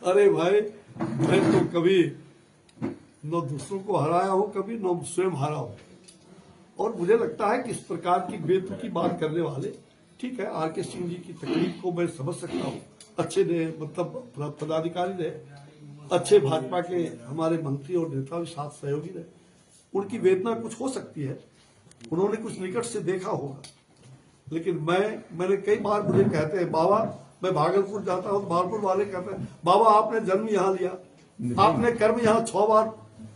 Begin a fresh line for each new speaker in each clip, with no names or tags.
अरे भाई, मैं तो कभी न दूसरों को हराया हूं, कभी न स्वयं हारा हूं। और मुझे लगता है कि इस प्रकार की बेतुकी बात करने वाले, ठीक है, आर के सिंह जी की तकलीफ को मैं समझ सकता हूं। अच्छे ने, मतलब पदाधिकारी रहे, अच्छे भाजपा के हमारे मंत्री और नेता भी साथ सहयोगी रहे, उनकी वेदना कुछ हो सकती है, उन्होंने कुछ निकट से देखा होगा। लेकिन मैंने कई बार, मुझे कहते हैं बाबा, मैं भागलपुर जाता हूं तो भागलपुर वाले कहते हैं बाबा आपने जन्म यहाँ लिया, आपने कर्म यहाँ 6 बार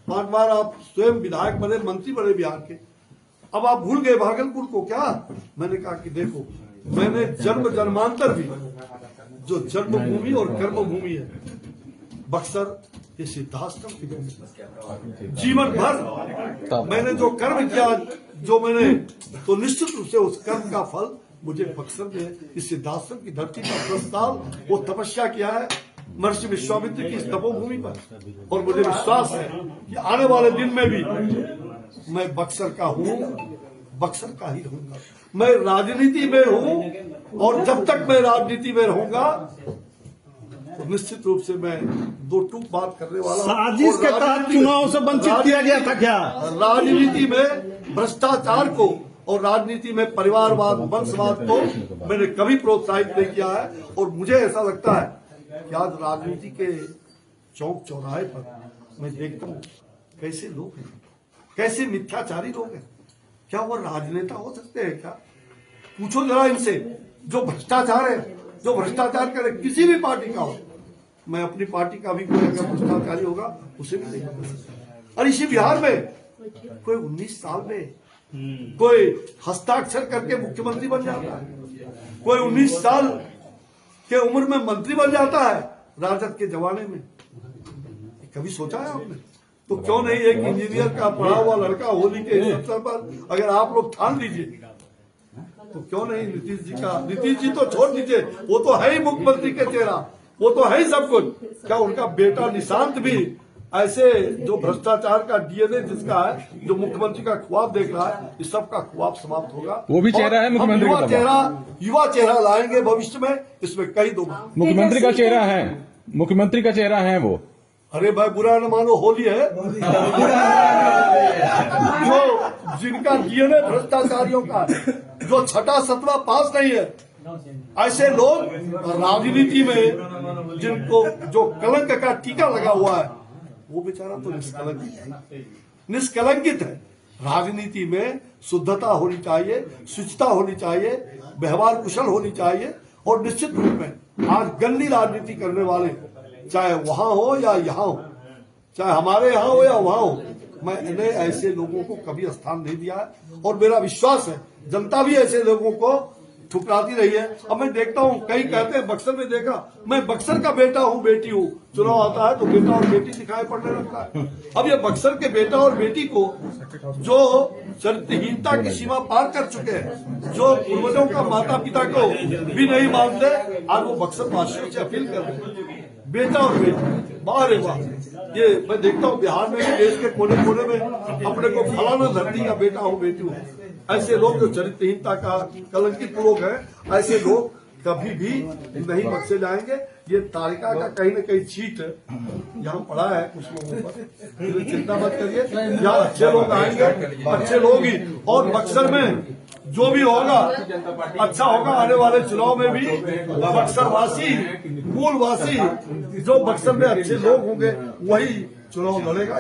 5 बार आप स्वयं विधायक बने, मंत्री बने बिहार के, अब आप भूल गए भागलपुर को क्या? मैंने कहा कि देखो, मैंने जन्म जन्मांतर भी, जो जन्मभूमि और कर्मभूमि है बक्सर, ये सिद्धाश्रम की भूमि, जीवन भर मैंने जो कर्म किया, जो मैंने, तो निश्चित रूप से उस कर्म का फल मुझे बक्सर में इस सिद्धाश्रम की धरती पर 10 साल वो तपस्या किया है महर्षि विश्वामित्र की इस तपोभूमि पर। और मुझे विश्वास है कि आने वाले दिन में भी मैं बक्सर का हूँ, बक्सर का ही रहूंगा। मैं राजनीति में हूँ और जब तक मैं राजनीति में रहूंगा तो निश्चित रूप से मैं दो टूक बात करने वाला हूं।
साजिश के तहत चुनाव से वंचित किया गया था क्या?
राजनीति में भ्रष्टाचार को और राजनीति में परिवारवाद, वंशवाद को मैंने कभी प्रोत्साहित नहीं किया है। और मुझे ऐसा लगता है कि आज राजनीति के चौक चौराहे पर मैं देखता हूँ कैसे लोग हैं, कैसे मिथ्याचारी लोग हैं। क्या वो राजनेता हो सकते हैं क्या? पूछो जरा इनसे। जो भ्रष्टाचार है, जो भ्रष्टाचार करे, किसी भी पार्टी का हो, मैं अपनी पार्टी का भी कोई अगर भ्रष्टाचारी होगा उसे भी नहीं कर सकता। और इसी बिहार में कोई 19 साल में कोई हस्ताक्षर करके मुख्यमंत्री बन जाता है, कोई 19 साल के उम्र में मंत्री बन जाता है राजद के जमाने में। कभी सोचा है आपने? तो क्यों नहीं एक इंजीनियर का पढ़ा हुआ लड़का होली के अवसर पर अगर आप लोग ठान लीजिए तो क्यों नहीं नीतीश जी का? नीतीश जी तो छोड़ दीजिए, वो तो है ही मुख्यमंत्री के चेहरा, वो तो है ही सब कुछ। क्या उनका बेटा निशांत भी ऐसे जो भ्रष्टाचार का डीएनए जिसका है, जो मुख्यमंत्री का ख्वाब देख रहा है, इस सब का ख्वाब समाप्त होगा।
वो भी चेहरा है मुख्यमंत्री का,
युवा चेहरा लाएंगे भविष्य में, इसमें कई दो
मुख्यमंत्री का चेहरा है, मुख्यमंत्री का चेहरा है वो।
अरे भाई बुरा न मानो, होली है जो जिनका डीएनए भ्रष्टाचारियों का, जो 6वां 7वां पास नहीं है, ऐसे लोग राजनीति में जिनको जो कलंक का टीका लगा हुआ है, वो बेचारा तो निष्कलंकित है। राजनीति में शुद्धता होनी चाहिए, शुचिता होनी चाहिए, व्यवहार कुशल होनी चाहिए। और निश्चित रूप में आज गंदी राजनीति करने वाले, चाहे वहां हो या यहाँ हो, चाहे हमारे यहाँ हो या वहां हो, मैंने ऐसे लोगों को कभी स्थान नहीं दिया है। और मेरा विश्वास है जनता भी ऐसे लोगों को ठुकराती रही है। अब मैं देखता हूँ, कई कहते हैं, बक्सर में देखा, मैं बक्सर का बेटा हूँ, बेटी हूँ, चुनाव आता है तो बेटा और बेटी दिखाई पड़ने लगता है। अब ये बक्सर के बेटा और बेटी को जो चरित्रहीनता की सीमा पार कर चुके हैं, जो पूर्वजों का माता पिता को भी नहीं मानते, आज वो बक्सर वासियों से अपील कर रहे हैं, बेटा और बेटी, वाह रे वाह। ये मैं देखता हूँ बिहार में, देश के कोने कोने में अपने को फलाना धरती का बेटा हूँ, बेटी हूँ। ऐसे लोग जो चरित्रहीनता का कलंकित लोग हैं, ऐसे लोग कभी भी नहीं बख्शे जाएंगे। ये तारिका का कहीं न कहीं चीट यहाँ पड़ा है कुछ लोगों पर, चिंता मत करिए, यहाँ अच्छे लोग आएंगे, अच्छे लोग ही। और बक्सर में जो भी होगा अच्छा होगा। आने वाले चुनाव में भी बक्सर वासी, मूलवासी, जो बक्सर में अच्छे लोग होंगे वही चुनाव लड़ेगा।